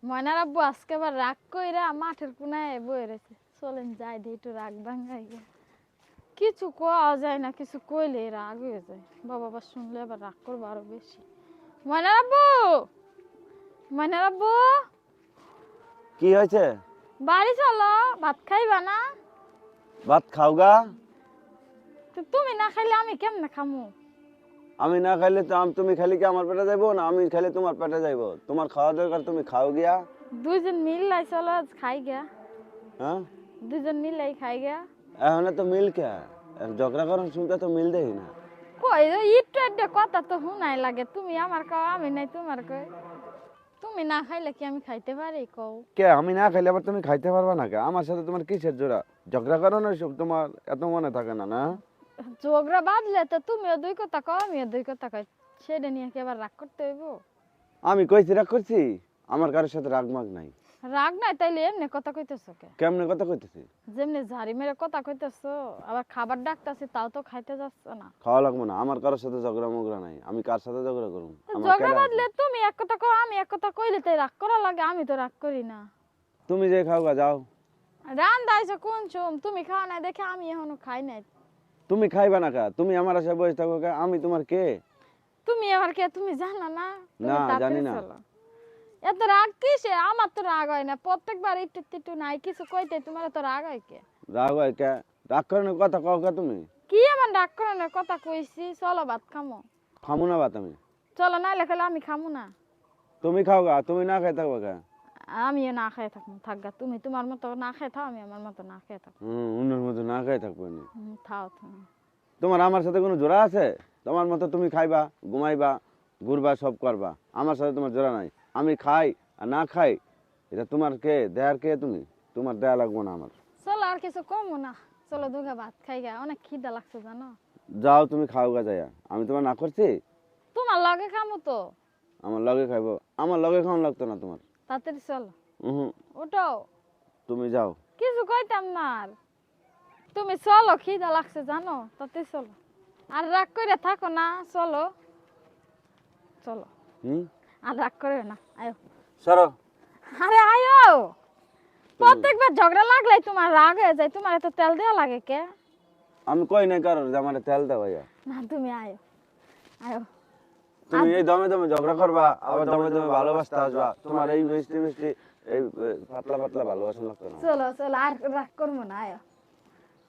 ময়নার আব্বু আজকে আবার রাগ কইরা মাঠের কোনায় বয়ে রয়েছে। চলেন যাই দিয়ে একটু রাগ ভাঙাই গে। কিছু কোয়া যায় না, কিছু কইলে রাগ হয়ে যায়। বাবা আবার শুনলে আবার রাগ করবো আরো বেশি। ময়নার আব্বু, ময়নার আব্বু, কি হয়েছে? বাড়ি চলো, ভাত খাইবা না? ভাত খাওগা? তো তুমি না খাইলে আমি কেমনে খামু? আমি না খাইলে তো তুমি খাইলে কি আমার পেটে যাইবো না আমি খাইলে তোমার পেটে যাইবো? তোমার খাওয়া দরকার, তুমি খাও গিয়া। দুইজন মিললাই চলো খাই গা। হ্যাঁ, দুইজন মিললাই খাই গা। এখন তো মিল কে ঝগড়া করার শুনতে তো মিল দেই না। কই একটু একটা কথা তো শুনাই লাগে। তুমি আমার কও, আমি নাই তোমার কই। তুমি না খাইলে কি আমি খাইতে পারি কও? কে আমি না খাইলে আবার তুমি খাইতে পারবা না কে? আমার সাথে তোমার কিসের জোড়া? ঝগড়া করো না সব তোমার এত মনে থাকে না না? ঝগড়া বাঁধলে তো তুমিও দুই কথা কও, আমিও দুই কথা কই। সেটা নিয়ে কি আবার রাগ করতে হইব? আমি কইছি রাগ করছি? আমার কারোর সাথে রাগ মাগ নাই। রাগ নাই তাইলে এমনি কথা কইতেছো কে? কেমনে কথা কইতেছি? যেমনি ঝাড়ি মেরে কথা কইতেছো, আবার খাবার ডাকতাছি তাও তো খাইতে যাচ্ছ না। খাওয়া লাগবো না, আমার কারোর সাথে ঝগড়া মগড়া নাই। আমি কার সাথে ঝগড়া করবো? আমার ঝগড়া কেডা আছে? বাঁধলে তুমি এক কথা কও, আমি এক কথা কইলে তাই রাগ করা লাগে। আমি তো রাগ করি না। তুমি যে খাওগা যাও। রান্দাইছো কোন চুম, তুমি খাওয়া নাই দেখে আমি এখনো খাই নাই। তুমি খাইবা না কা? তুমি আমার আশায় বসে থাকো কা? আমি তোমার কে? তুমি আমার কে তুমি জানো না? তুমি না, তাড়াতাড়ি জানি না। চলো। এত রাগ কিসে? আমার তো রাগ হয় না। প্রত্যেকবার একটু একটু নাই কিছু কইতে তোমার তো রাগ হয় কে? রাগ হয় কে? রাগ করানোর কথা কও কা তুমি? কি এমন রাগ করানোর কথা কইছি? চলো ভাত খামো। খামু না ভাত আমি। চলো না লেখালে আমি খামু না। তুমি খাও গা, তুমি না খাই থাকবা কা? আমিও না খেয়ে থাকবো, থাকগা। তুমি তোমার মতো না খেয়ে থাও, আমি আমার মতো না খেয়ে থাকবো। অন্যের মতো না খাই থাকবো নি। থাও তুমি। তোমার আমার সাথে কোনো জোড়া আছে? তোমার মতো তুমি খাইবা, ঘুমাইবা, ঘুরবা, সব করবা। আমার সাথে তোমার জোড়া নাই। আমি খাই আর না খাই, এটা তোমার কে? দেয়ার কে তুমি? তোমার দেয়া লাগবো না আমার। চলো আর কিছু কমো না। চলো দুগা ভাত খাই গা, অনেক খিদা লাগছে জানো। যাও তুমি খাও গা যাইয়া। আমি তোমার না করছি? তোমার লগে খামো তো। আমার লগে খাইবো? আমার লগে খাওয়ান লাগতো না তোমার। তাড়াতাড়ি চলো। হুম, ওঠো। তুমি যাও। কিছু কইতাম না আর। তুমি চলো, খিদা লাগছে জানো, তাতে চলো। আর রাগ করে থাকো না, চলো। চলো। হুম, আর রাগ করে না, আয়ো। সরো। আরে আয়ো। প্রত্যেকবার ঝগড়া লাগলে তোমার রাগ হয়ে যায়। তোমার এত তেল দেওয়া লাগে কে? আমি কই নাই কারণ যে আমার তেল দাও ভাইয়া। না তুমি আয়ো, আয়ো। তুমি এই দমে দমে ঝগড়া করবা, আবার দমে দমে ভালোবাসতে আসবা। তোমার এই মিষ্টি মিষ্টি এই পাতলা পাতলা ভালোবাসা লাগতো না। চলো চলো, আর রাগ করবো না, আয়ো।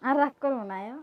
আর রাগ করবো না, আয়ো।